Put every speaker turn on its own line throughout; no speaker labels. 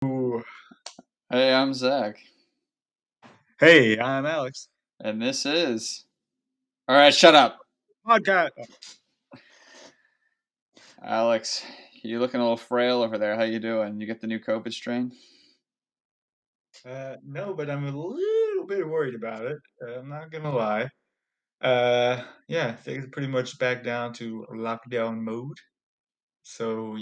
Ooh.
Hey, I'm Zach,
Hey, I'm Alex.
and this is. All right, shut up,
Podcast.
Alex. You looking a little frail over there. How you doing? You get the new COVID strain?
No, but I'm a little bit worried about it. I'm not gonna lie. Yeah, things are pretty much back down to lockdown mode. So,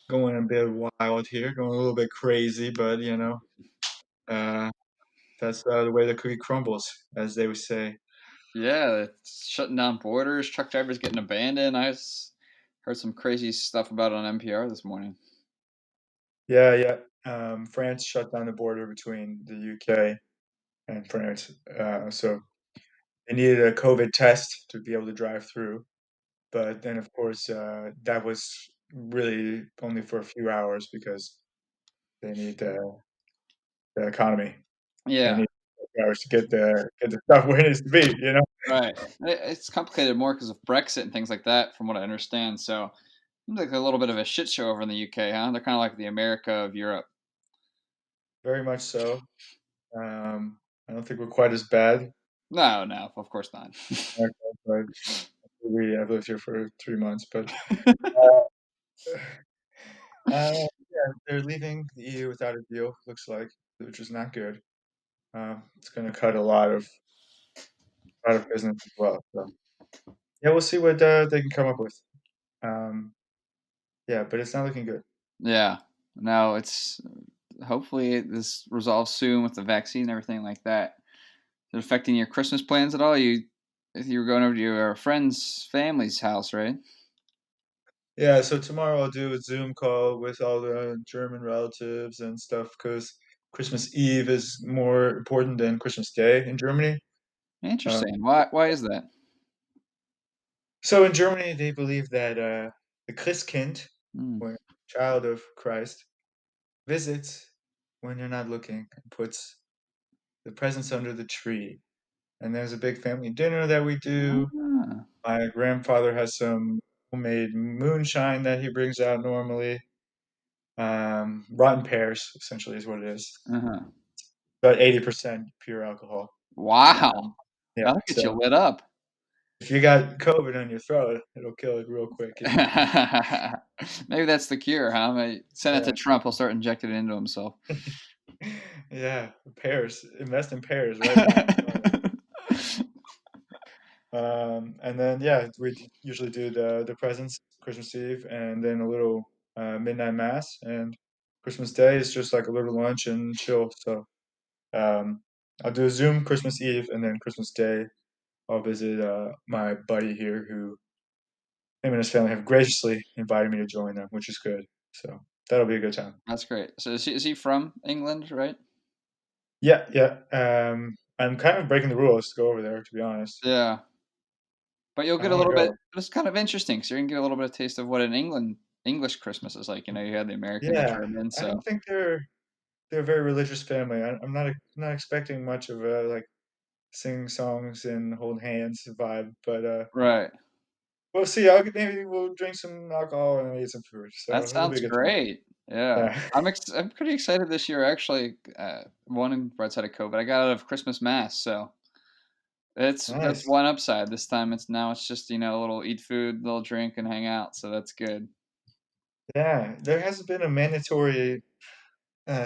going a bit wild here, going a little bit crazy, but uh, that's the way the cookie crumbles, as they would say.
Yeah, it's shutting down borders. Truck drivers getting abandoned. Heard some crazy stuff about it on NPR this morning.
Yeah, yeah. France shut down the border between the UK and France. So they needed a COVID test to be able to drive through. But then, of course, that was really only for a few hours because they need the economy. They
Yeah,
need hours to get the stuff where it needs to be.
right. It's complicated more because of Brexit and things like that, from what I understand. So, seems like a little bit of a shit show over in the UK, huh? They're kind of like the America of Europe.
Very much so. I don't think we're quite as bad.
No, no, of course not.
But we have lived here for 3 months, but yeah, they're leaving the EU without a deal. Looks like, which is not good. It's going to cut a lot of business as well. So yeah, we'll see what they can come up with. Um, yeah, but it's not looking good.
Yeah. No, it's hopefully this resolves soon with the vaccine and everything like that. Is it affecting your Christmas plans at all? You were going over to your friend's family's house, right?
Yeah, so tomorrow I'll do a Zoom call with all the German relatives and stuff because Christmas Eve is more important than Christmas Day in Germany. Um,
Interesting. Why is that?
so in Germany, they believe that the Christkind,
Hmm.
or child of Christ, visits when you're not looking and puts the presents under the tree. And there's a big family dinner that we do.
Ah,
My grandfather has some homemade moonshine that he brings out normally. Rotten pears, essentially, is what it is.
uh-huh.
About 80% pure alcohol.
Wow.
Yeah,
That'll get you
so
lit up.
if you got COVID on your throat, it'll kill it real quick.
Maybe that's the cure, huh? Maybe send it to
Yeah,
Trump. He'll start injecting it into himself.
yeah, pears. Invest in pears right now. And then yeah, we usually do the presents Christmas Eve, and then a little midnight mass, and Christmas Day is just like a little lunch and chill. So um, I'll do a Zoom Christmas Eve, and then Christmas Day I'll visit my buddy here who him and his family have graciously invited me to join them, which is good. So that'll be a good time.
That's great. So is he from England, right?
Yeah, yeah. I'm kind of breaking the rules to go over there, to be honest.
Yeah. But you'll
I
get a
want
little
to
bit
go.
it's kind of interesting, so you're gonna get a little bit of taste of what an English Christmas is like, you had the American, the
Yeah,
German,
I don't
so
think they're a very religious family. I'm not expecting much of a like sing songs and hold hands vibe, but
right.
we'll see. Maybe we'll drink some alcohol and eat some food. So
That
it'll be
sounds
a good time.
great. Yeah.
Yeah,
I'm pretty excited this year, actually, one right side of COVID, I got out of Christmas Mass, so that's
nice.
one upside. This time it's just, a little eat food, little drink, and hang out, so that's good.
Yeah, there hasn't been a mandatory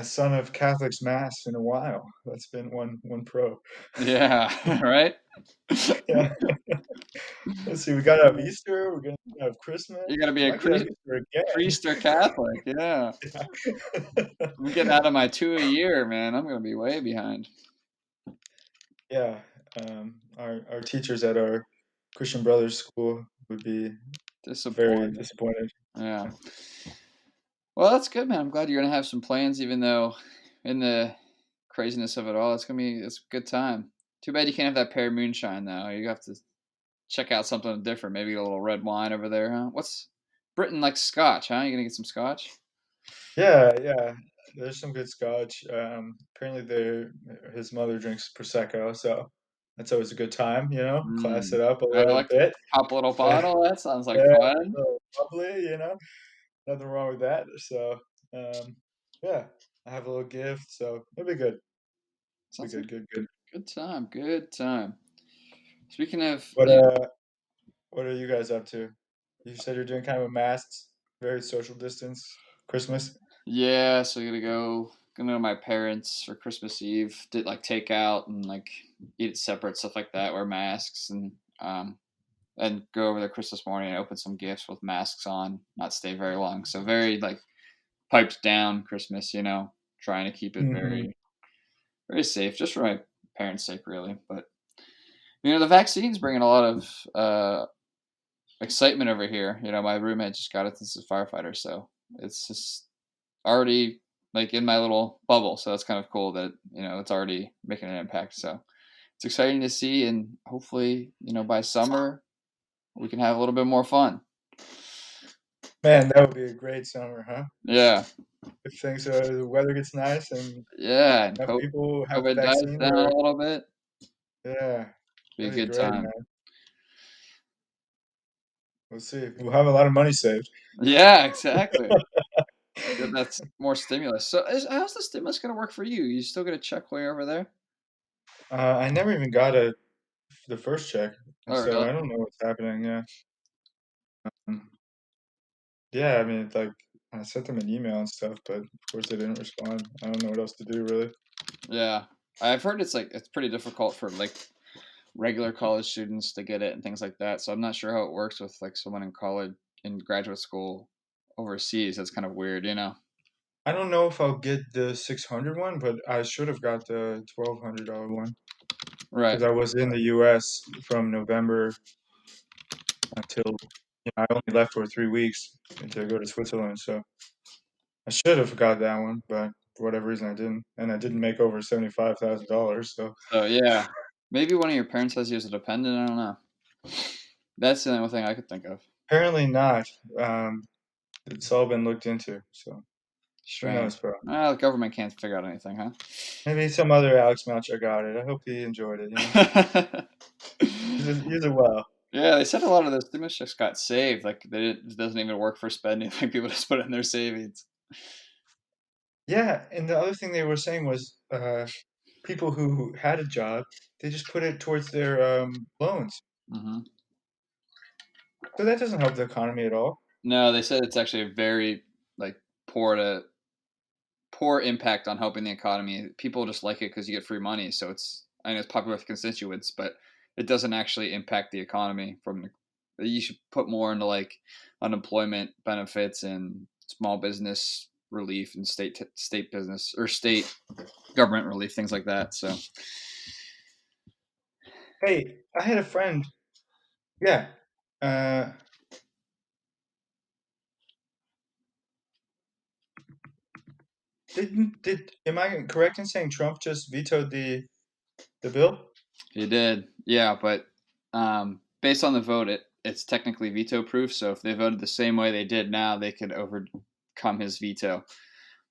son of Catholics mass in a while. That's been one pro.
Yeah, right?
Yeah. Let's see. We got to have Easter. We're gonna have Christmas.
You gotta be
We
a
might have Easter again.
priest or Catholic, yeah.
Yeah.
I'm getting out of my 2 a year, man, I'm gonna be way behind.
Yeah. Our teachers at our Christian Brothers school would be very
Disappointed.
disappointed.
Yeah. Well, that's good, man. I'm glad you're gonna have some plans, even though in the craziness of it all, it's a good time. Too bad you can't have that pear moonshine though. You have to check out something different. Maybe a little red wine over there, huh? What's Britain like scotch, huh? You gonna get some scotch?
Yeah, yeah. There's some good scotch. Apparently, his mother drinks prosecco, so that's always a good time. Class
Mm.
it up a
I
little
like to
bit.
pop a little
Uh,
bottle. That sounds like
yeah,
fun.
so bubbly. Nothing wrong with that. So, um, Yeah, I have a little gift, so it'll be good. Be
Sounds like
good, good, good.
good time. Good time. Speaking of,
What what are you guys up to? You said you're doing kind of a masked, very social distance Christmas.
yeah, so gonna go to my parents for Christmas Eve. Did like takeout and like eat it separate, stuff like that. Wear masks um and go over there Christmas morning and open some gifts with masks on. Not stay very long. So very like piped down Christmas. Trying to keep it
Hmm.
very very safe, just for my parents' sake, really. But the vaccine's bringing a lot of excitement over here. My roommate just got it since he's a firefighter, so it's just already like in my little bubble. So that's kind of cool that it's already making an impact. So it's exciting to see, and hopefully, by summer we can have a little bit more fun.
Man, that would be a great summer, huh?
Yeah,
If things the weather gets nice and
yeah, and
enough people have the
COVID dies
vaccine,
down
where
a little bit.
yeah,
Be a
that'd be
good
great,
time.
man. We'll see. We'll have a lot of money saved.
Yeah, exactly. Get that more stimulus. So, how's the stimulus gonna work for you? You still get a check while you're over there?
I never even got the first check, and
Oh,
so
really?
I don't know what's happening. Yeah. Um, Yeah, I mean, like I sent them an email and stuff, but of course they didn't respond. I don't know what else to do really.
Yeah, I've heard it's pretty difficult for like regular college students to get it and things like that. So I'm not sure how it works with like someone in college in graduate school overseas. That's kind of weird.
I don't know if I'll get the 600 one, but I should have got the $1,200 one
Right.
because I was in the U.S. from November until I only left for 3 weeks to go to Switzerland. So I should have got that one, but for whatever reason I didn't, and I didn't make over $75,000. So
So yeah, maybe one of your parents has you as a dependent. I don't know. That's the only thing I could think of.
apparently not. It's all been looked into. So who knows,
Strange.
bro?
Well, the government can't figure out anything, huh?
Maybe some other Alex Malcha got it. I hope he enjoyed it. Use it well.
Yeah, they said a lot of the stimulus checks got saved. Like it doesn't even work for spending. Like people just put it in their savings.
Yeah, and the other thing they were saying was people who had a job, they just put it towards their loans.
Hmm.
So that doesn't help the economy at all.
No, they said it's actually a very like poor to poor impact on helping the economy. People just like it because you get free money, so I know it's popular with constituents, but it doesn't actually impact the economy. You should put more into like unemployment benefits and small business relief and state business or state government relief, things like that. So
Hey, I had a friend. Yeah. Uh, did am I correct in saying Trump just vetoed the bill?
he did, yeah, but based on the vote, it's technically veto proof. So if they voted the same way they did now, they could overcome his veto.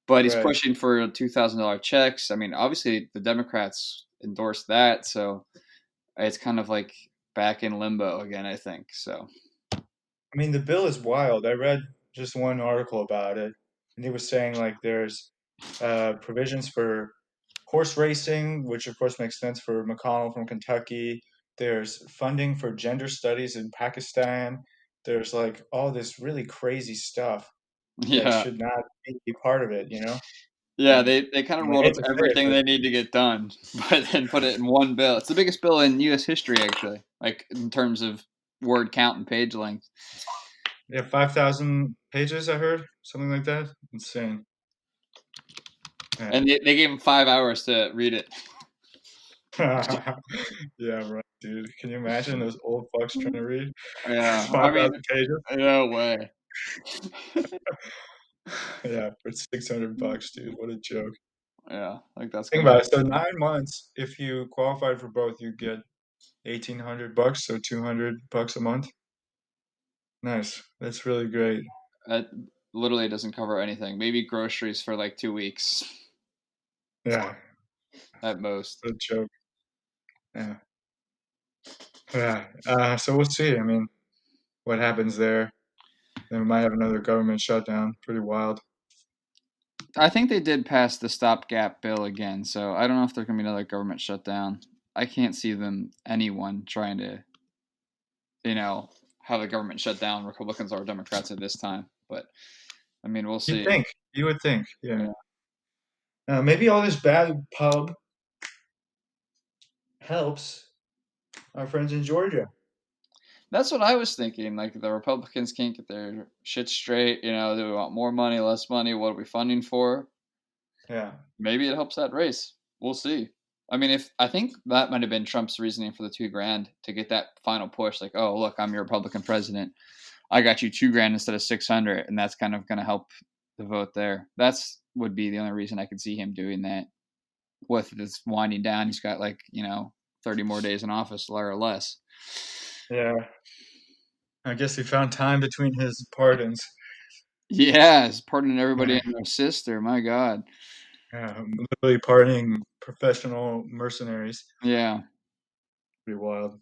But he's
Right.
pushing for $2,000 checks. I mean, obviously the Democrats endorsed that, so it's kind of like back in limbo again, I think. So
I mean, the bill is wild. I read just one article about it, and he was saying like there's provisions for horse racing, which of course makes sense for McConnell from Kentucky. There's funding for gender studies in Pakistan. There's like all this really crazy stuff that
yeah,
should not be part of it,
yeah,
And
they kind of
I
rolled
hate
up
to say it,
everything
but
they need to get done, but then put it in one bill. It's the biggest bill in U.S. history, actually, like in terms of word count and page length.
yeah, 5,000 pages, I heard, something like that. Insane. Yeah.
And they gave him 5 hours to read it.
Yeah, right, dude. Can you imagine those old fucks trying to read
Yeah, I mean,
5,000 pages?
no way.
Yeah, for $600, dude. What a joke.
Yeah, like that's
Think
gonna
about it. So 9 months, if you qualified for both, you get $1,800, so $200 a month. Nice. That's really great.
that literally doesn't cover anything. Maybe groceries for like 2 weeks
Yeah,
at most.
what a joke. Yeah. Yeah. So we'll see. I mean, what happens there? Then we might have another government shutdown. Pretty wild.
I think they did pass the stopgap bill again, so I don't know if there's gonna be another government shutdown. I can't see anyone trying to, you know, have the government shut down, Republicans or Democrats at this time. But I mean, we'll
You'd
see.
think. You would think. Yeah.
Yeah.
Maybe all this bad pub helps our friends in Georgia.
That's what I was thinking. Like the Republicans can't get their shit straight. Do we want more money, less money? What are we funding for?
Yeah.
Maybe it helps that race. We'll see. I mean, if I think that might have been Trump's reasoning for the 2 grand to get that final push, like, oh look, I'm your Republican president. I got you 2 grand instead of 600, and that's kind of going to help the vote there. That's would be the only reason I could see him doing that. With this winding down, he's got 30 more days in office or less.
Yeah. I guess he found time between his pardons.
Yes, pardoning everybody
Yeah.
and their sister. My God.
Literally pardoning professional mercenaries.
Yeah.
Pretty wild.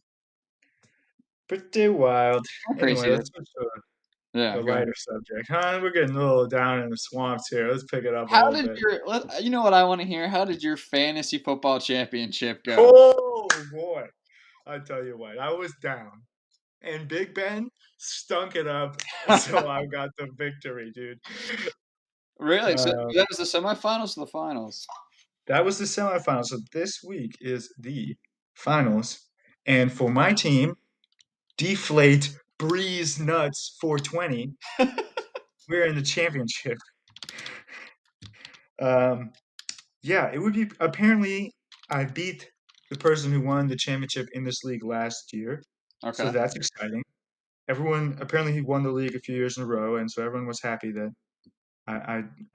Pretty wild.
How
Anyway,
crazy is
let's switch to
Yeah,
a
go ahead.
lighter subject. Huh? We're getting a little down in the swamps here. Let's pick it up a
How
little
did
bit.
you know what I want to hear? How did your fantasy football championship go?
Oh boy. I tell you what, I was down. And Big Ben stunk it up, so I got the victory, dude.
Really? So
Uh,
that was the semifinals or the finals?
that was the semifinals. So this week is the finals. And for my team, Deflate Breeze Nuts 420, we're in the championship. Um, yeah, it would be apparently I beat the person who won the championship in this league last year. So
Okay.
that's exciting. Everyone apparently he won the league a few years in a row, and so everyone was happy that I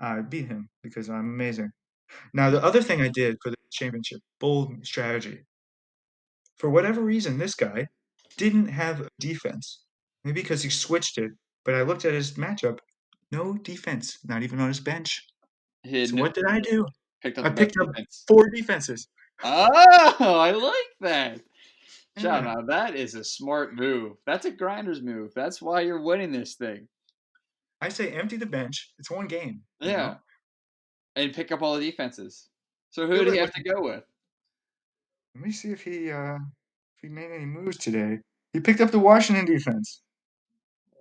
I, I beat him because I'm amazing. Now the other thing I did for the championship, bold strategy. For whatever reason, this guy didn't have a defense. Maybe because he switched it, but I looked at his matchup, no defense, not even on his bench.
He
So
had
what did I do?
picked up
I
the best
picked up
defense.
4 defenses.
Oh, I like that. John,
Yeah.
now that is a smart move. That's a grinder's move. That's why you're winning this thing.
I say empty the bench. It's one game, you
Yeah,
know?
and pick up all the defenses. So who
Feel
did he
like
have to go with?
let me see if he made any moves today. He picked up the Washington defense.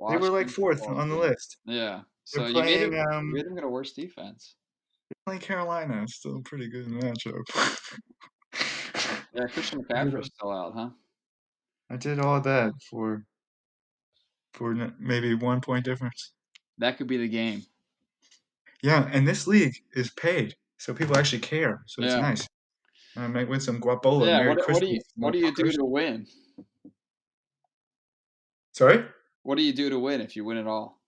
They were like
Washington
4th
football
on the
team.
list.
Yeah.
They're
So
playing
you made him get a worse defense.
Carolina. It's still a pretty good matchup.
Yeah, Christian
I did,
McCaffrey's still out, huh?
I did all that for maybe 1 point difference.
That could be the game.
Yeah, and this league is paid, so people actually care. So it's
Yeah.
nice. I might win some guapola.
Yeah.
Merry
What do
Christmas,
you do
motherfuckers.
to win?
Sorry,
What do you do to win if you win it all?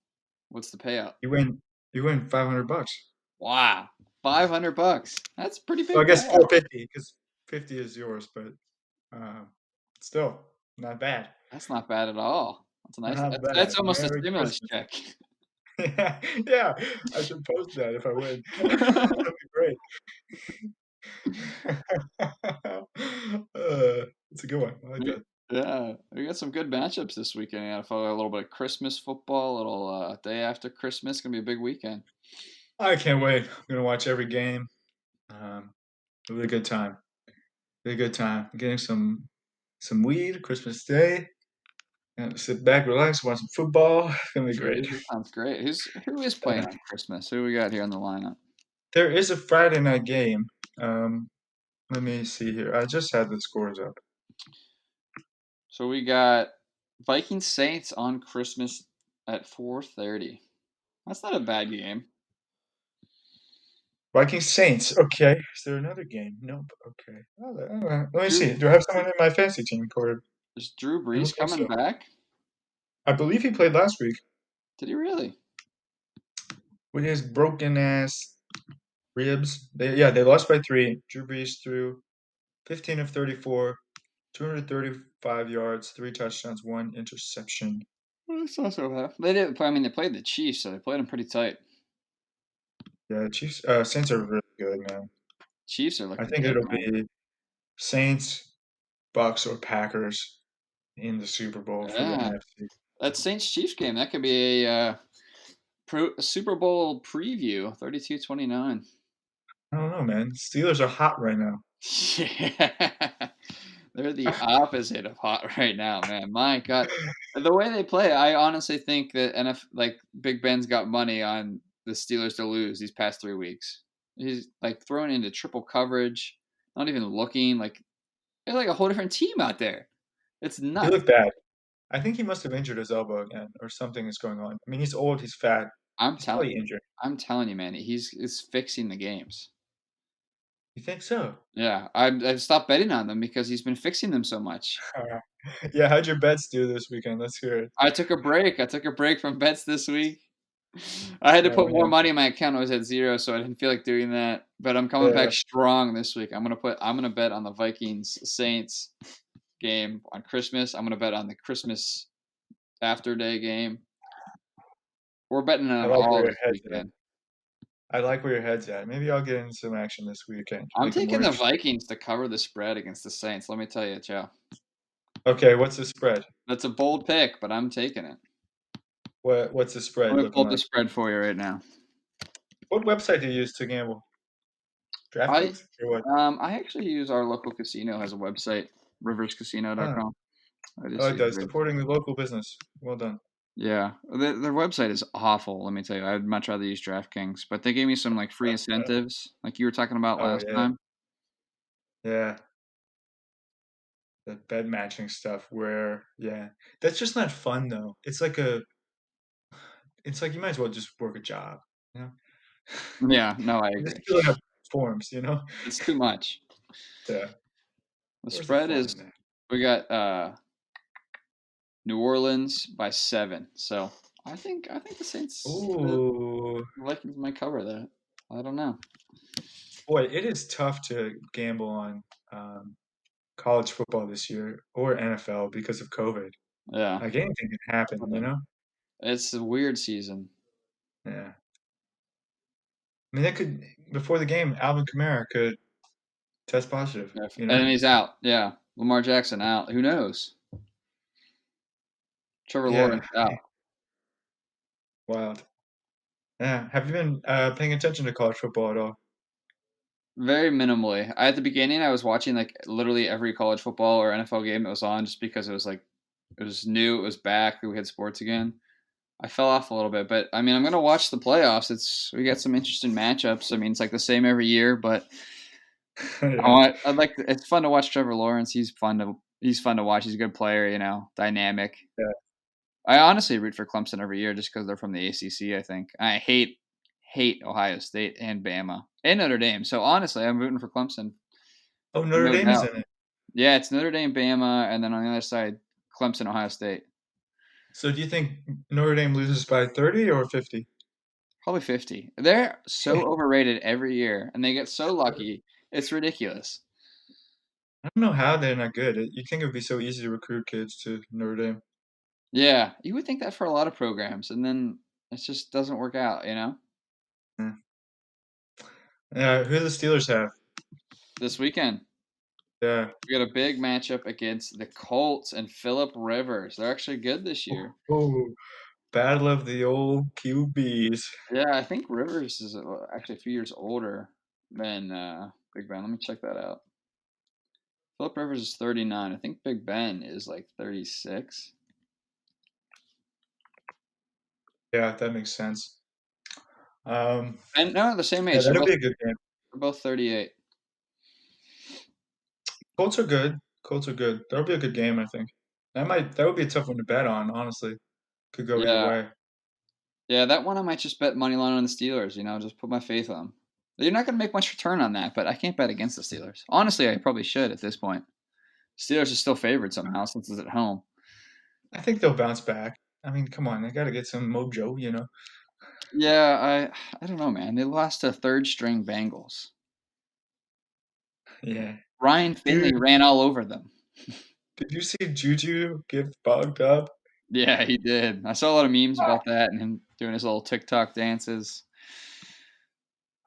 What's the payout?
you win. You win $500.
Wow. $500. That's a pretty
Well,
big
I guess
payout.
450 because 50 is yours, but uh, still not bad.
That's not bad at all. That's a nice
Not bad.
that's almost a
Merry
stimulus
Christmas.
check.
Yeah, yeah. I should post that if I win. That'd be great. It's a good one. I like
We
that.
yeah, we got some good matchups this weekend. Yeah, a little bit of Christmas football, a little day after Christmas. Gonna be a big weekend.
I can't wait. I'm gonna watch every game. Um, Really good time. Really good time. Getting some weed Christmas Day. And sit back, relax, watch some football. It's gonna be great.
Jeez, that sounds great. Who is playing on Christmas? Who we got here on the lineup?
There is a Friday night game. Um, Let me see here. I just had the scores up.
So we got Vikings Saints on Christmas at 4:30. That's not a bad game.
Vikings Saints. Okay. Is there another game? Nope. Okay. Let me
Drew,
see. Do I have someone in my fantasy team, Corey?
is Drew
I don't
Brees
think
coming
so.
back?
I believe he played last week
Did he really?
with his broken ass ribs. They lost by 3. Drew Brees threw 15 of 34, 235 yards, 3 touchdowns, 1 interception.
Well, that's not so bad. They did. I mean, they played the Chiefs, so they played them pretty tight.
Yeah, Chiefs, Saints are really good, man.
Chiefs are
I
looking
think
good,
it'll
man.
be Saints, Bucks, or Packers in the Super Bowl for the
Yeah,
NFC.
that Saints Chiefs game that could be a Super Bowl preview 32-29.
I don't know, man. Steelers are hot right now.
Yeah. They're the opposite of hot right now, man. My God. The way they play, I honestly think that like Big Ben's got money on the Steelers to lose these past 3 weeks. He's like thrown into triple coverage, not even looking like there's like a whole different team out there. It's
He
nuts.
looked bad. I think he must have injured his elbow again, or something is going on. I mean, he's old, he's fat.
I'm
He's
telling
probably injured.
I'm telling you, man, is fixing the games.
You think so?
Yeah, I've stopped betting on them because he's been fixing them so much.
Yeah, how'd your bets do this weekend? Let's hear it.
I took a break. I took a break from bets this week. I had to
Oh
put more
man.
money in my account. I was at 0, so I didn't feel like doing that. But I'm coming
Yeah,
back strong this week. I'm gonna bet on the Vikings Saints game on Christmas. I'm gonna bet on the Christmas after day game. We're betting
I
on
like where
all
your
this
head's at.
weekend.
I like where your head's at. Maybe I'll get into some action this weekend.
I'm
Make it
taking
more
the
interesting.
Vikings to cover the spread against the Saints. Let me tell you, Joe.
Okay, what's the spread?
That's a bold pick, but I'm taking it.
What's the spread
Let me
looking
pull up the
like?
spread for you right now.
What website do you use to gamble?
I
DraftKings or what?
I actually use our local casino as a website,
Huh.
riverscasino.com. I
Oh,
just
it
use
does.
it.
Supporting the local business. Well done.
Yeah, their website is awful. Let me tell you, I'd much rather use DraftKings, but they gave me some like free incentives, like you were talking about
Oh
last
yeah,
time.
yeah. The bed matching stuff where yeah, that's just not fun though. It's like you might as well just work a job, you know?
Yeah, no, I
Just
agree.
filling up forms, you know?
It's too much.
Yeah.
The
Where's the
spread
fun
is
in that?
we got New Orleans by 7, so I think the
Ooh,
Vikings might cover that. I don't know.
boy, it is tough to gamble on um, college football this year or NFL because of COVID.
Yeah,
Like anything can happen, you know?
it's a weird season.
Yeah. I mean, that could before the game, Alvin Kamara could test positive, you
And
know?
he's out. Yeah, Lamar Jackson out. Who knows? Trevor
Yeah,
Lawrence out.
wild. Yeah. Have you been paying attention to college football at all?
Very minimally. At the beginning, I was watching like literally every college football or NFL game that was on, just because it was like it was new, it was back, we had sports again. I fell off a little bit, but I mean, I'm gonna watch the playoffs. We got some interesting matchups. I mean, it's like the same every year, but
Yeah.
it's fun to watch Trevor Lawrence. He's fun to watch. He's a good player, dynamic.
Yeah.
I honestly root for Clemson every year just because they're from the ACC. I think I hate Ohio State and Bama and Notre Dame. So honestly, I'm rooting for Clemson,
Oh, Notre
no
Dame is
doubt.
in it.
Yeah, it's Notre Dame, Bama, and then on the other side, Clemson, Ohio State.
So do you think Notre Dame loses by 30 or 50?
Probably 50. They're so overrated every year, and they get so lucky. It's ridiculous.
I don't know how they're not good. You'd think it would be so easy to recruit kids to Notre Dame.
Yeah, you would think that for a lot of programs, and then it just doesn't work out.
Yeah. Who do the Steelers have?
This weekend,
Yeah.
we got a big matchup against the Colts and Philip Rivers. They're actually good this year.
Oh, battle of the old QBs.
Yeah, I think Rivers is actually a few years older than Big Ben. Let me check that out. Philip Rivers is 39. I think Big Ben is like 36.
Yeah, that makes sense. Um,
And no, the same
yeah,
age. They're
that'll
both
be a good game.
they're both 38.
Colts are good. Colts are good. That'll be a good game, I think. That would be a tough one to bet on, honestly. Could go either
Yeah,
way.
yeah. That one I might just bet money line on the Steelers. Just put my faith on them. You're not going to make much return on that, but I can't bet against the Steelers. Honestly, I probably should at this point. Steelers are still favored somehow since it's at home.
I think they'll bounce back. I mean, come on, they got to get some mojo, you know?
Yeah, I don't know, man. They lost to third string Bengals.
Yeah.
Ryan Finley
Dude,
ran all over them.
did you see Juju get bogged up?
Yeah, he did. I saw a lot of memes about that and him doing his little TikTok dances.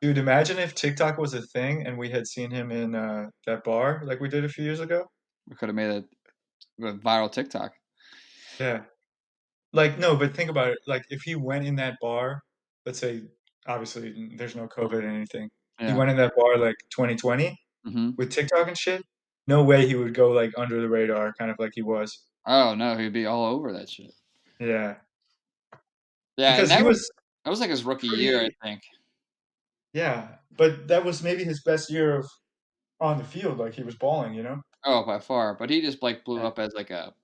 Dude, imagine if TikTok was a thing and we had seen him in that bar like we did a few years ago.
We could have made a viral TikTok.
Yeah. Like, no, but think about it. Like, if he went in that bar let's say, obviously there's no COVID or anything. He
Yeah.
went in that bar like 2020
Mhm.
with TikTok and shit. No way he would go like under the radar, kind of like he was.
Oh, no, he'd be all over that shit.
Yeah,
Yeah, and
because he was
that was, like, his rookie year, I
pretty.
think.
Yeah, but that was maybe his best year of on the field. Like he was balling, you know.
Oh, by far, but he just, like, blew
Yeah,
up as, like, a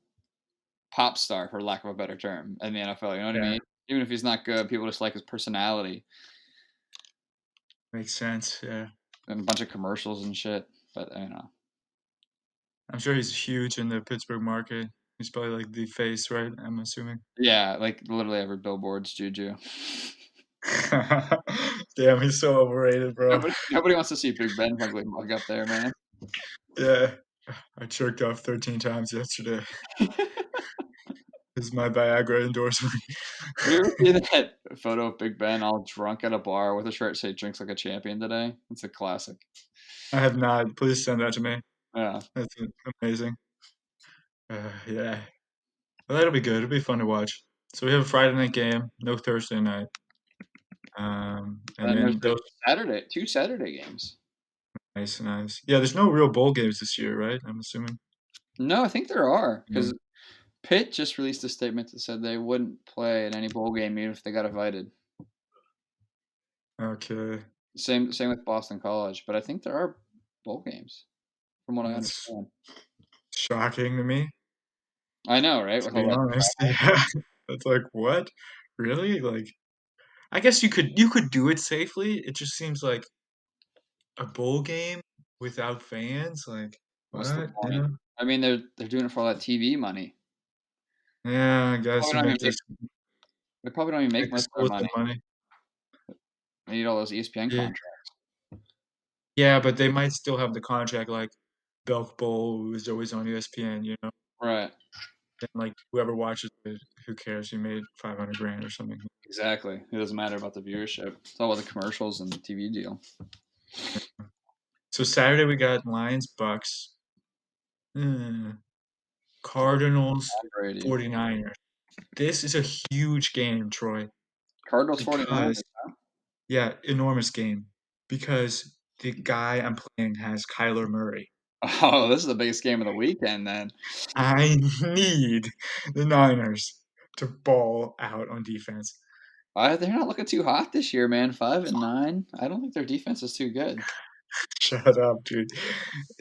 pop star, for lack of a better term, in the NFL, you know what I
yeah,
mean? Even if he's not good, people just like his personality
makes sense. Yeah,
and a bunch of commercials and shit, but, you know.
I'm sure he's huge in the Pittsburgh market. He's probably like the face, right? I'm assuming.
Yeah, like, literally every billboard's Juju.
Damn, he's so overrated, bro.
Nobody wants to see Big Ben ugly mug up there, man.
Yeah, I jerked off 13 times yesterday. This is my Viagra endorsement.
Have you ever seen that photo of Big Ben all drunk at a bar with a shirt say "Drinks like a champion" today? It's a classic.
I have not. Please send that to me.
Yeah.
That's amazing. Yeah, well, that'll be good. It'll be fun to watch. So we have a Friday night game, no Thursday night. And
And there's
then
there's
those
Saturday 2 Saturday games.
nice, nice. Yeah, there's no real bowl games this year, right? I'm assuming.
No, I think there are
No.
because Pitt just released a statement that said they wouldn't play in any bowl game even if they got invited.
Okay,
Same with Boston College, but I think there are bowl games from what I
that's
understand.
shocking to me,
I know, right?
to
With all
be
that
honest.
travel.
Yeah, that's like what? Really? Like, I guess you could do it safely. It just seems like a bowl game without fans. Like,
What's the
what? You
point?
know?
I mean, they're doing it for all that TV money.
Yeah, I guess
Probably
you
don't
make
even
this
they probably don't even make
make the
most of
school
their
some
money.
money.
They need all those ESPN
Yeah,
contracts.
yeah, but they might still have the contract like Belk Bowl, who is always on ESPN.
Right.
And like whoever watches it, who cares? You made 500 grand or something.
Exactly. It doesn't matter about the viewership. It's all about the commercials and the TV deal.
So Saturday we got Lions Bucks, hmm, Cardinals
Tom Brady.
49ers. This is a huge game, Troy,
Cardinals 49ers.
because yeah, enormous game because the guy I'm playing has Kyler Murray.
Oh, this is the biggest game of the weekend then.
I need the Niners to ball out on defense.
They're not looking too hot this year, man. 5-9. I don't think their defense is too good.
Shut up, dude.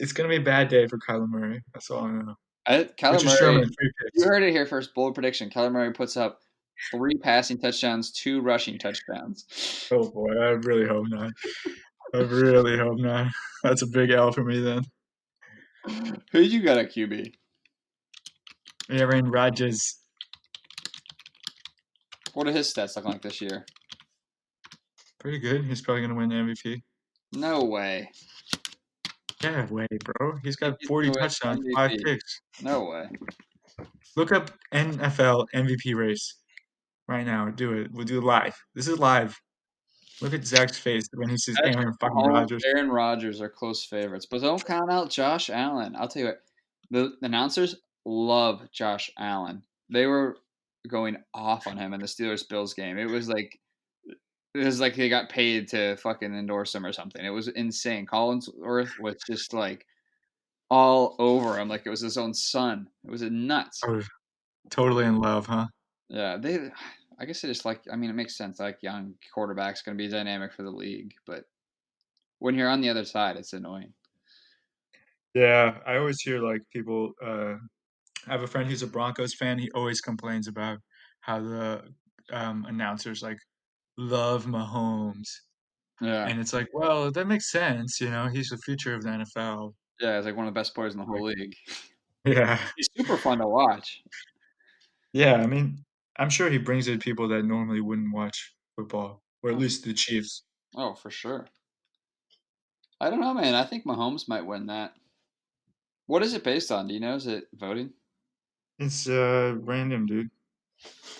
It's gonna be a bad day for Kyler Murray. That's all I know.
Kyler
Richard
Murray,
Sherman, 3
you
picks.
heard it here first. Bold prediction. Kyler Murray puts up 3 passing touchdowns, 2 rushing touchdowns.
Oh boy, I really hope not. I really hope not. That's a big L for me then.
Who you got at QB?
Aaron Rodgers,
What are his stats looking like this year?
pretty good. He's probably gonna win the MVP.
No way.
Yeah, way, bro. He's got
He's
40
gonna
touchdowns,
win
5
MVP.
picks.
No way.
Look up NFL MVP race right now. Do it. We'll do it live. This is live. Look at Zach's face when he sees
Patrick
Aaron fucking
Mahomes,
Rodgers.
Aaron Rodgers are close favorites, but don't count out Josh Allen. I'll tell you what, the announcers love Josh Allen. They were going off on him in the Steelers Bills game. It was like they got paid to fucking endorse him or something. It was insane. Collinsworth was just like all over him, like it was his own son. It was nuts.
Oh, totally in love, huh?
Yeah, they. I guess they just like. I mean, it makes sense. Like young quarterback's going to be dynamic for the league, but when you're on the other side, it's annoying.
Yeah, I always hear like people. I have a friend who's a Broncos fan. He always complains about how the announcers like love Mahomes,
Yeah.
and it's like, well, that makes sense. He's the future of the NFL.
Yeah, he's like one of the best players in the
Like,
whole league.
yeah,
He's super fun to watch.
yeah. I mean, I'm sure he brings in people that normally wouldn't watch football, or at
Oh,
least the Chiefs.
for sure. I don't know, man. I think Mahomes might win that. What is it based on? Do you know? Is it voting?
It's random, dude.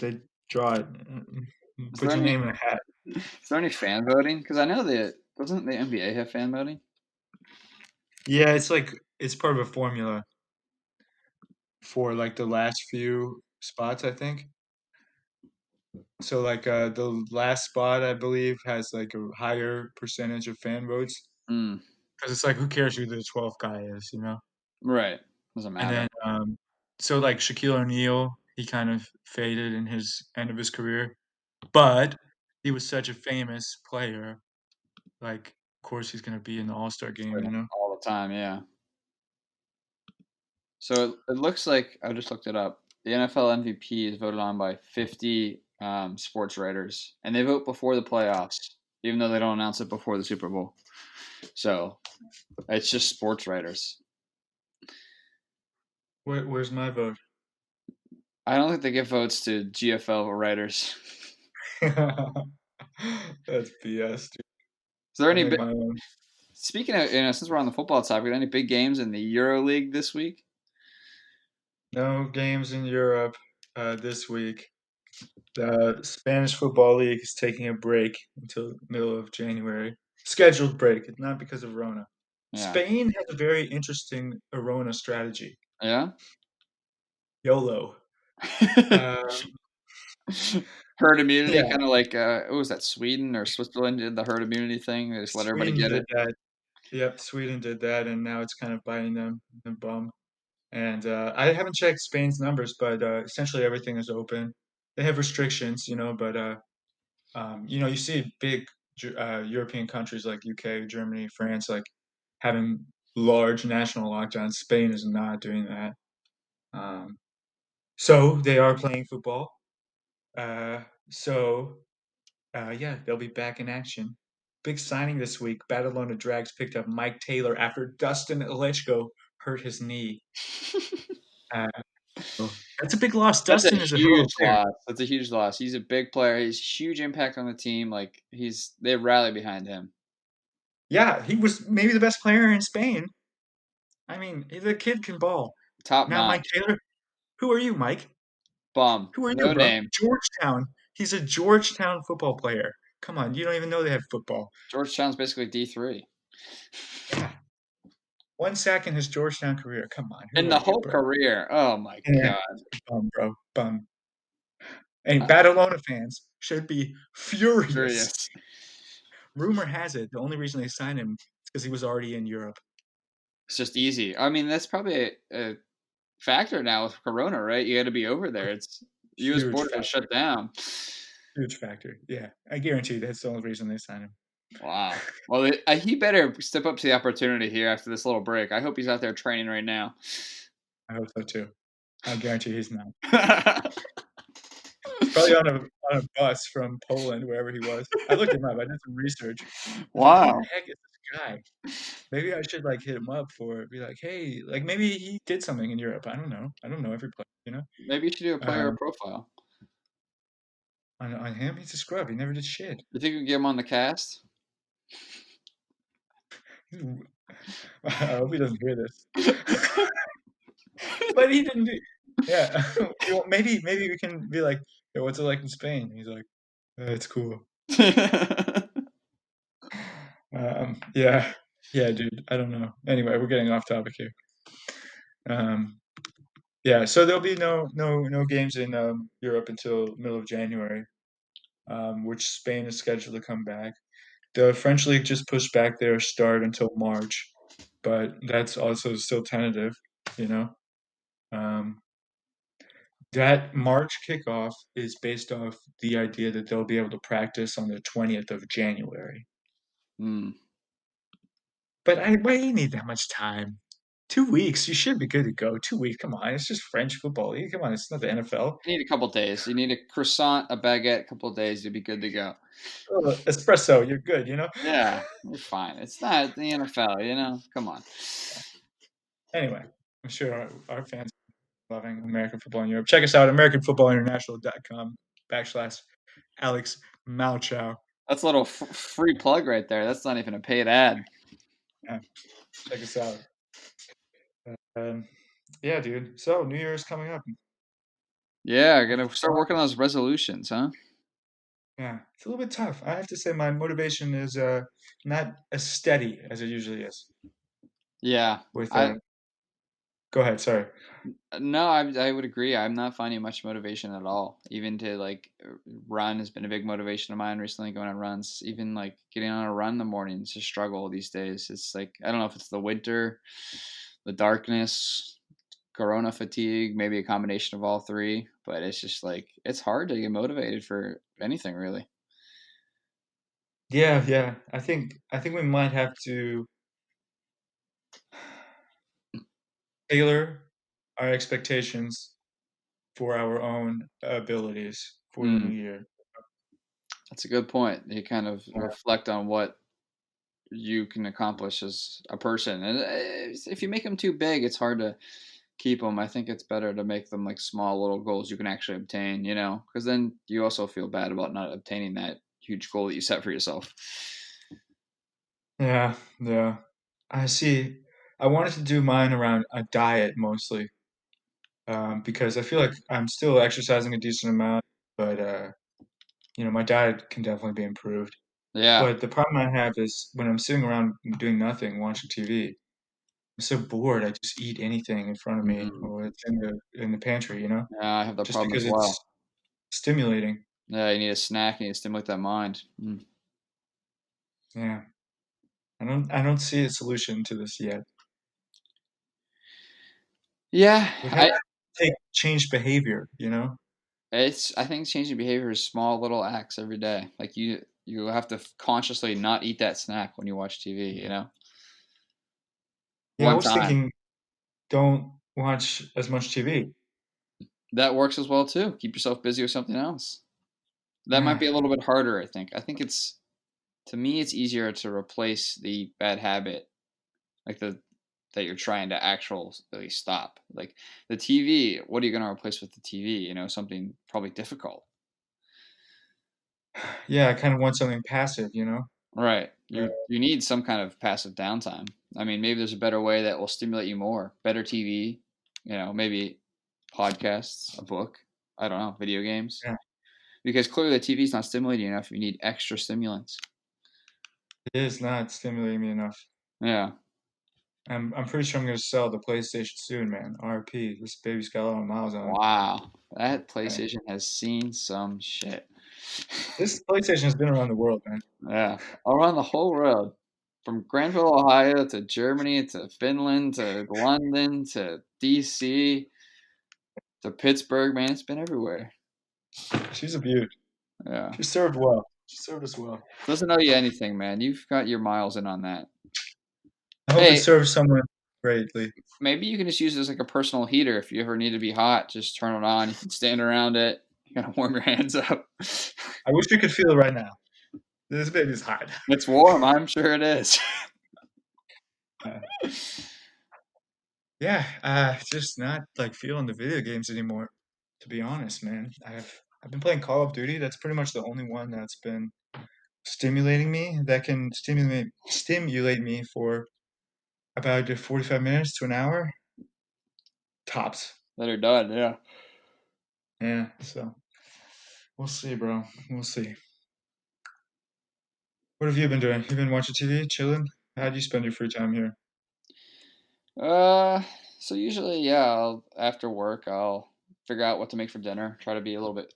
They draw it.
Is there
Put your
any
name in a hat.
is there any fan voting? Because I know that doesn't the NBA have fan voting?
Yeah, it's part of a formula for like the last few spots, I think. So like the last spot I believe has like a higher percentage of fan votes
Mm,
because it's like who cares who the 12th guy is, you know?
right. Doesn't
And
matter.
then so like Shaquille O'Neal, he kind of faded in his end of his career, but he was such a famous player. Like, of course, he's gonna be in the All-Star game,
Play
you know?
all the time, yeah. So it looks like I just looked it up. The NFL MVP is voted on by 50 sports writers, and they vote before the playoffs, even though they don't announce it before the Super Bowl. So it's just sports writers.
Where's my vote?
I don't think they give votes to GFL writers.
That's BS, dude.
Is there
I
any
make
big,
my own.
speaking of, since we're on the football topic, any big games in the Euro League this week?
No games in Europe this week. The Spanish Football League is taking a break until middle of January. Scheduled break, not because of Rona.
Yeah.
Spain has a very interesting Rona strategy.
Yeah.
YOLO.
Herd immunity,
Yeah,
kind of like what was that? Sweden or Switzerland did the herd immunity thing. They just let everybody
Sweden
get
did
it.
that. Yep, Sweden did that, and now it's kind of biting them in the bum. And I haven't checked Spain's numbers, but essentially everything is open. They have restrictions, but you see big European countries like UK, Germany, France, like having large national lockdowns. Spain is not doing that. Um, so they are playing football. Uh, so yeah, they'll be back in action. Big signing this week. Badalona Drags picked up Mike Taylor after Dustin Elechko hurt his knee. Uh, so that's a big loss.
That's a
Dustin is a hell of
huge
a player.
loss. That's a huge loss. He's a big player. He's huge impact on the team. Like they rally behind him.
Yeah, he was maybe the best player in Spain. I mean, the kid can ball.
Top
Now, Mike
notch.
Taylor, who are you, Mike?
Bum.
Who are you,
No
bro?
name.
Georgetown. He's a Georgetown football player. Come on, you don't even know they have football.
Georgetown's basically D3.
Yeah, one sack in his Georgetown career. Come on, who
In
are
the
you,
whole
bro?
career. Oh my
Yeah,
god.
bum, bro, bum. And
Uh,
Badalona fans should be furious.
Curious.
Rumor has it the only reason they signed him is because he was already in Europe.
It's just easy. I mean, that's probably a factor now with Corona, right? You got to be over there. It's U.S.
Huge
border is
factor.
shut down.
Huge factor. Yeah, I guarantee that's the only reason they signed him.
Wow. Well, he better step up to the opportunity here after this little break. I hope he's out there training right now.
I hope so too. I guarantee he's not. He's probably on a bus from Poland, wherever he was. I looked him up. I did some research. I was like, who the
Wow.
heck is this guy? Maybe I should like hit him up for it. Be like, hey, like maybe he did something in Europe. I don't know. I don't know every player.
Maybe you should do a player
Um,
profile.
on him, he's a scrub. He never did shit.
You think we can get him on the cast?
I hope he doesn't hear this. But he didn't do. Yeah, maybe we can be like, "Yo, what's it like in Spain?" He's like, "It's cool." Yeah, yeah, dude. I don't know. Anyway, we're getting off topic here. Um, yeah, so there'll be no games in Europe until middle of January, which Spain is scheduled to come back. The French league just pushed back their start until March, but that's also still tentative. You know, um, that March kickoff is based off the idea that they'll be able to practice on the 20th of January.
Hmm.
But why do you need that much time? 2 weeks, you should be good to go. 2 weeks, come on, it's just French football league. Come on, it's not the NFL.
You need a couple days. You need a croissant, a baguette, a couple days. You'll be good to go.
Oh, espresso, you're good.
Yeah, you're fine. It's not the NFL, Come on.
Anyway, I'm sure our fans are loving American football in Europe. Check us out, AmericanFootballInternational.com/ Alex Malchow.
That's a little free plug right there. That's not even a paid ad.
Yeah, check us out. Um, yeah, dude. So New Year's coming up.
Yeah,
Any
gonna start working on those resolutions, huh?
Yeah, it's a little bit tough. I have to say my motivation is not as steady as it usually is
Yeah,
with
I
Go ahead. Sorry.
No, I would agree. I'm not finding much motivation at all. Even to like run has been a big motivation of mine recently. Going on runs, even like getting on a run in the morning, is a struggle these days. It's like I don't know if it's the winter, the darkness, Corona fatigue, maybe a combination of all three. But it's just like it's hard to get motivated for anything really.
Yeah, yeah. I think we might have to tailor our expectations for our own abilities for the new
Mm,
year.
that's a good point. You kind of
Yeah,
reflect on what you can accomplish as a person, and if you make them too big, it's hard to keep them. I think it's better to make them like small little goals you can actually obtain, because then you also feel bad about not obtaining that huge goal that you set for yourself.
yeah, yeah. I see. I wanted to do mine around a diet mostly, because I feel like I'm still exercising a decent amount, but my diet can definitely be improved.
Yeah.
But the problem I have is when I'm sitting around doing nothing, watching TV, I'm so bored. I just eat anything in front of me,
Mm.
or it's in the pantry,
Yeah, I have that
just
problem
because
as
it's
well.
stimulating.
Yeah, you need a snack, you need to stimulate that mind.
Yeah, I don't see a solution to this yet.
Yeah,
We have
I
to take change behavior.
I think changing behavior is small little acts every day. Like you have to consciously not eat that snack when you watch TV.
Yeah, I
One
was
time.
thinking, don't watch as much TV.
That works as well too. Keep yourself busy with something else. That might
Yeah,
be a little bit harder, I think. I think it's to me it's easier to replace the bad habit, like that you're trying to actually stop. Like the TV, what are you going to replace with the TV? Something probably difficult.
yeah, I kind of want something passive.
Right.
Uh,
You need some kind of passive downtime. I mean, maybe there's a better way that will stimulate you more. Better TV, maybe podcasts, a book, I don't know, video games.
yeah,
Because clearly the TV is not stimulating you enough. You need extra stimulants.
it is not stimulating me enough.
Yeah.
I'm pretty sure I'm gonna sell the PlayStation soon, man. RP. This baby's got a lot of miles on it.
Wow. That
Yeah.
PlayStation has seen some shit.
This PlayStation has been around the world, man.
Yeah. Around the whole world. From Granville, Ohio to Germany to Finland to London to DC to Pittsburgh, man, it's been everywhere.
She's a beaut.
Yeah.
She served well. She served us well.
Doesn't owe you anything, man. You've got your miles in on that.
I hope it
Hey,
serves someone greatly.
maybe you can just use it as like a personal heater. If you ever need to be hot, just turn it on. You can stand around it. You gotta warm your hands up.
I wish we could feel it right now. This baby's hot.
It's warm. I'm sure it is.
Uh, yeah, just not like feeling the video games anymore. To be honest, man, I've been playing Call of Duty. That's pretty much the only one that's been stimulating me. That can stimulate me for about 45 minutes to an hour tops.
That are done. Yeah.
Yeah, so we'll see, bro. We'll see. What have you been doing? You been watching TV, chilling? How do you spend your free time here?
Uh, so usually, yeah, after work, I'll figure out what to make for dinner. Try to be a little bit,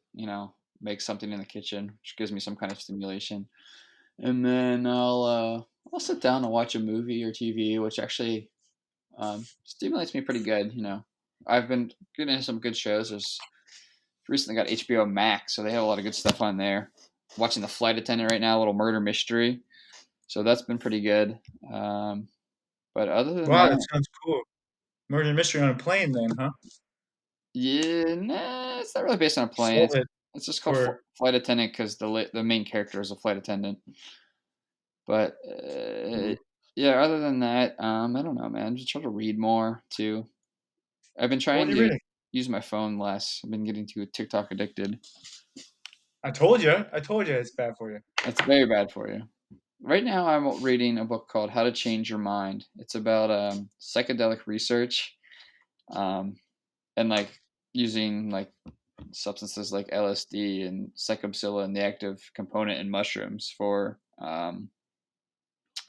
make something in the kitchen, which gives me some kind of stimulation. And then I'll sit down and watch a movie or TV, which actually stimulates me pretty good. I've been getting into some good shows. There's recently got HBO Max, so they have a lot of good stuff on there. Watching The Flight Attendant right now, a little murder mystery. So that's been pretty good. Um, but other than
Wow,
that,
that sounds cool. Murder mystery on a plane, then, huh?
yeah, nah, it's not really based on a plane.
Solve
It's
it
it's just called
for.
Flight Attendant because the main character is a flight attendant. But yeah, other than that, I don't know, man. Just try to read more too. I've been
What are
trying
you
to
reading?
use my phone less. I've been getting too TikTok addicted.
I told you. I told you it's bad for you.
That's very bad for you. Right now, I'm reading a book called How to Change Your Mind. It's about psychedelic research, um, and like using like substances like LSD and psychopsilocybin, the active component in mushrooms for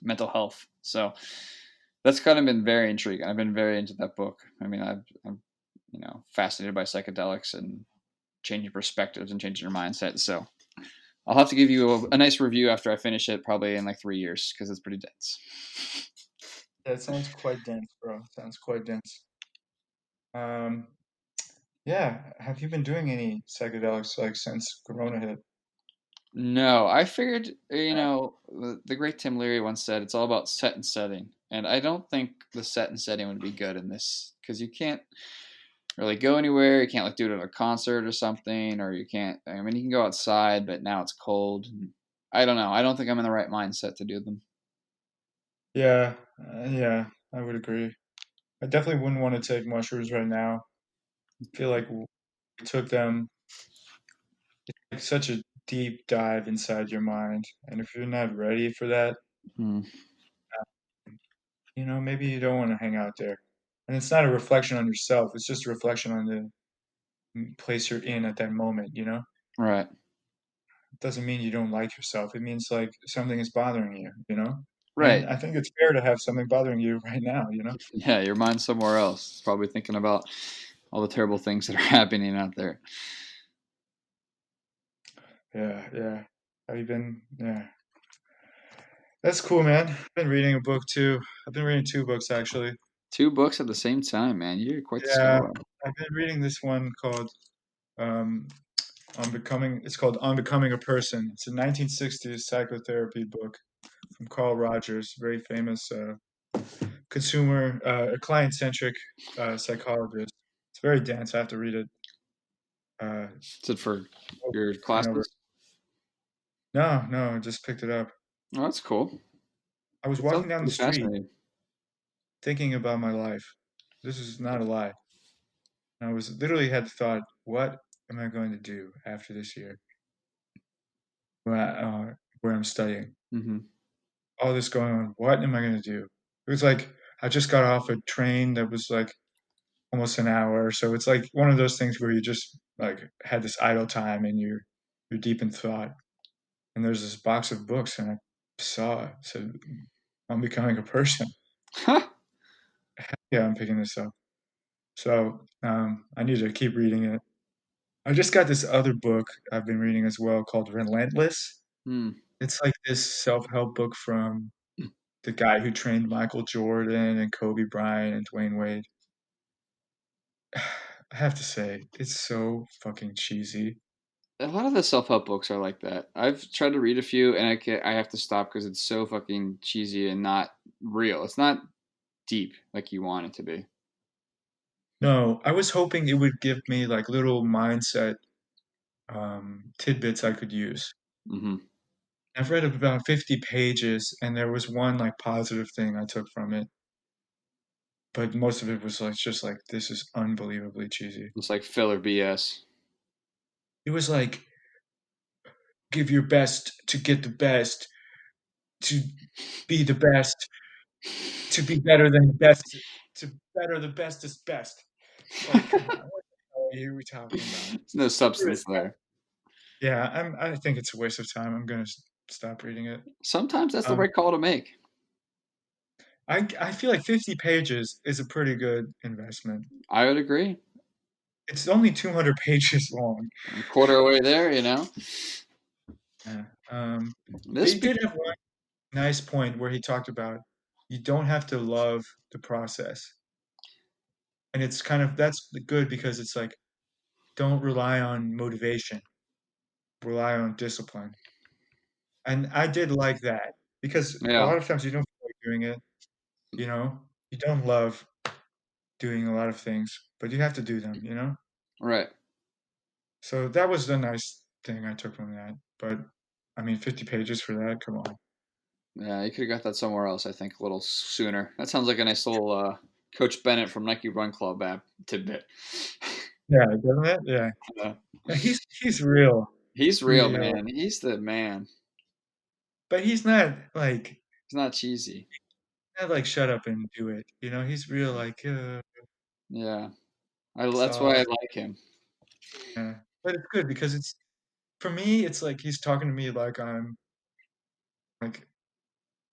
mental health. So That's kind of been very intriguing. I've been very into that book. I mean, I'm fascinated by psychedelics and changing perspectives and changing your mindset. So I'll have to give you a nice review after I finish it, probably in like 3 years, because it's pretty dense.
That sounds quite dense, bro. Sounds quite dense. Um, yeah. Have you been doing any psychedelics like since Corona hit?
No, I figured, the great Tim Leary once said it's all about set and setting. And I don't think the set and setting would be good in this because you can't really go anywhere. You can't like do it at a concert or something, or you can't. I mean, you can go outside, but now it's cold. I don't know. I don't think I'm in the right mindset to do them.
Yeah, yeah, I would agree. I definitely wouldn't want to take mushrooms right now. I feel like we took them like such a deep dive inside your mind, and if you're not ready for that,
Hmm.
maybe you don't want to hang out there. And it's not a reflection on yourself; it's just a reflection on the place you're in at that moment.
Right.
It doesn't mean you don't like yourself. It means like something is bothering you. And
Right.
I think it's fair to have something bothering you right now.
Yeah, your mind's somewhere else. It's probably thinking about all the terrible things that are happening out there.
Yeah, yeah. Have you been? Yeah. That's cool, man. I've been reading a book too. I've been reading two books actually.
Two books at the same time, man. You're quite the
Yeah,
scholar.
I've been reading this one called um, "On Becoming." It's called "On Becoming a Person." It's a 1960s psychotherapy book from Carl Rogers, very famous a client-centric psychologist. It's very dense. I have to read it. Uh,
Is it for your
10 over.
classes?
No, no, I just picked it up.
Oh, that's cool.
I was
It sounds
walking down the
pretty
street
fascinating.
thinking about my life. This is not a lie. And I was literally had the thought, what am I going to do after this year where I'm studying?
Hmm.
All this going on. What am I going to do? It was like I just got off a train that was like almost an hour. So it's like one of those things where you just like had this idle time and you're deep in thought. And there's this box of books and I saw it said, I'm becoming a person.
Huh.
Yeah, I'm picking this up. So I need to keep reading it. I just got this other book I've been reading as well called Relentless.
Hmm.
It's like this self-help book from the guy who trained Michael Jordan and Kobe Bryant and Dwayne Wade. I have to say, it's so fucking cheesy.
A lot of the self-help books are like that. I've tried to read a few, and I have to stop because it's so fucking cheesy and not real. It's not deep like you want it to be.
No, I was hoping it would give me like little mindset tidbits I could use.
Hmm.
I've read about 50 pages, and there was one like positive thing I took from it, but most of it was like just like this is unbelievably cheesy.
It's like filler BS.
It was like give your best to get the best, to be the best, to be better than the best, to better the bestest best. Like, come on, what the hell are we talking about?
There's no
Screw it.
substance there.
Yeah, I think it's a waste of time. I'm gonna stop reading it.
Sometimes that's the
Um,
right call to make.
I feel like 50 pages is a pretty good investment.
I would agree.
It's only 200 pages long.
A quarter away there, you know.
Yeah. But
This
he
be-
did have one nice point where he talked about you don't have to love the process. And it's kind of that's good because it's like don't rely on motivation, rely on discipline. And I did like that because a
yeah,
lot of times you don't feel like doing it, you know? You don't love doing a lot of things, but you have to do them.
right.
So that was the nice thing I took from that. But I mean, 50 pages for that, come on.
Yeah, you could have got that somewhere else. I think a little sooner. That sounds like a nice little Coach Bennett from Nike Run Club app tidbit.
Yeah, doesn't it? Yeah.
Yeah.
Yeah, he's real.
He's real,
Real.
man. He's the man.
But he's
He's not cheesy.
not like shut up and do it. He's real like
Yeah, that's why I
soft.
like him.
Yeah. But it's good because it's for me, it's like he's talking to me like I'm like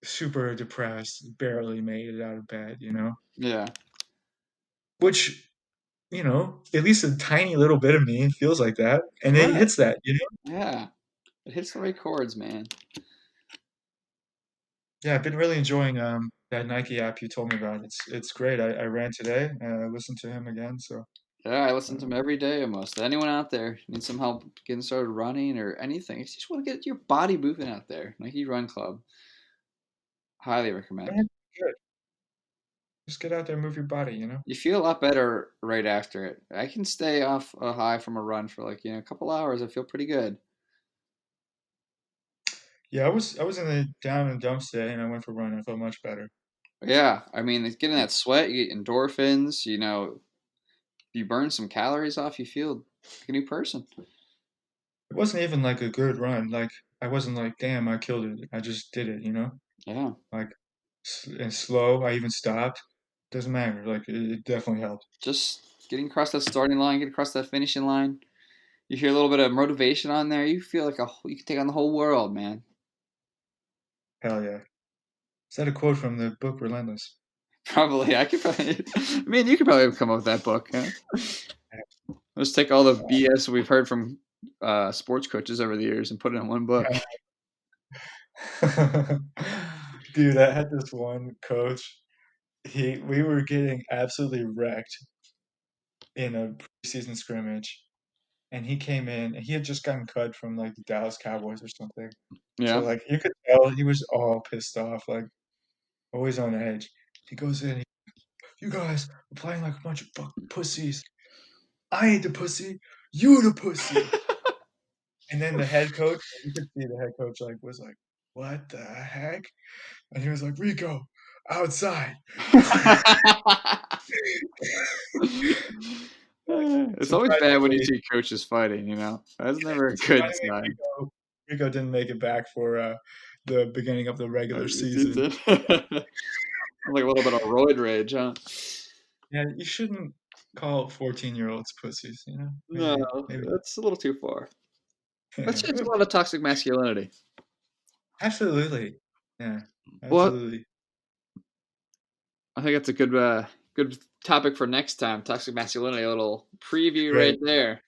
super depressed, barely made it out of bed,
Yeah.
which, at least a tiny little bit of me feels like that. And it
Right.
hits that.
Yeah. It hits the right chords, man.
Yeah, I've been really enjoying that Nike app you told me about. It's great. I ran today and I listened to him again. So
Yeah, I listen to
um,
them every day almost. Anyone out there need some help getting started running or anything? If you just want to get your body moving out there. Nike Run Club. Highly recommend.
man, good. Just get out there, move your body.
You feel a lot better right after it. I can stay off a high from a run for like, a couple hours. I feel pretty good.
Yeah, I was in the down and dumps today, and I went for a run. I felt much better.
Yeah, I mean, it's getting that sweat, you get endorphins, you burn some calories off, you feel like a new person.
It wasn't even like a good run. Like I wasn't like, damn, I killed it. I just did it.
Yeah,
Like and slow. I even stopped. Doesn't matter. Like it definitely helped.
just getting across that starting line, get across that finishing line. You hear a little bit of motivation on there, you feel like you can take on the whole world, man.
Hell yeah. Is that a quote from the book Relentless?
Probably, I could probably, I mean, you could probably come up with that book, huh? Let's take all the BS we've heard from sports coaches over the years and put it in one book.
Dude, I had this one coach. We were getting absolutely wrecked in a preseason scrimmage, and he came in and he had just gotten cut from like the Dallas Cowboys or something. So
Yeah.
like you could tell he was all pissed off, like always on edge. He goes in, you guys are playing like a bunch of fucking pussies. I ain't the pussy, you the pussy. And then the head coach, you could see the head coach like was like, what the heck? And he was like, Rico, outside.
It's always bad when you
Surprisingly,
see coaches fighting. That's never a good
surprisingly,
sign.
Rico didn't make it back for the beginning of the regular season.
Season. Like a little bit of roid rage, huh?
Yeah, you shouldn't call 14-year-olds pussies.
No,
Maybe.
that's a little too far. That
Yeah.
shows a lot of toxic masculinity.
Absolutely. Yeah,
Well,
absolutely.
I think that's a good topic for next time. Toxic masculinity, a little preview right
Great.
there.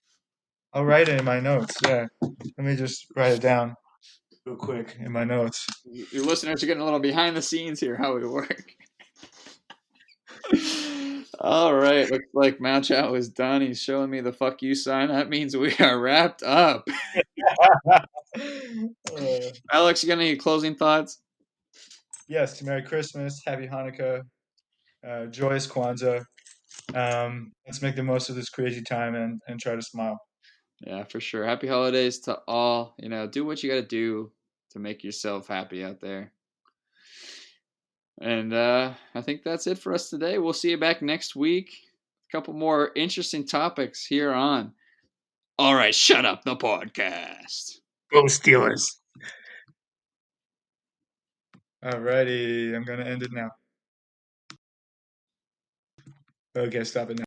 I'll write it in my notes. Yeah. Let me just write it down real quick in my notes.
Your listeners are getting a little behind the scenes here, how we work. All right, looks like Mount Chow is done. He's showing me the fuck you sign. That means we are wrapped up.
Uh,
Alex, you got any closing thoughts?
yes, Merry Christmas, Happy Hanukkah, joyous Kwanzaa. Let's make the most of this crazy time and try to smile.
Yeah, for sure. Happy holidays to all. Do what you got to do to make yourself happy out there. And I think that's it for us today. We'll see you back next week. A couple more interesting topics here on All Right, Shut Up the Podcast.
Go Steelers. Alrighty, I'm gonna end it now. Okay, stop it now.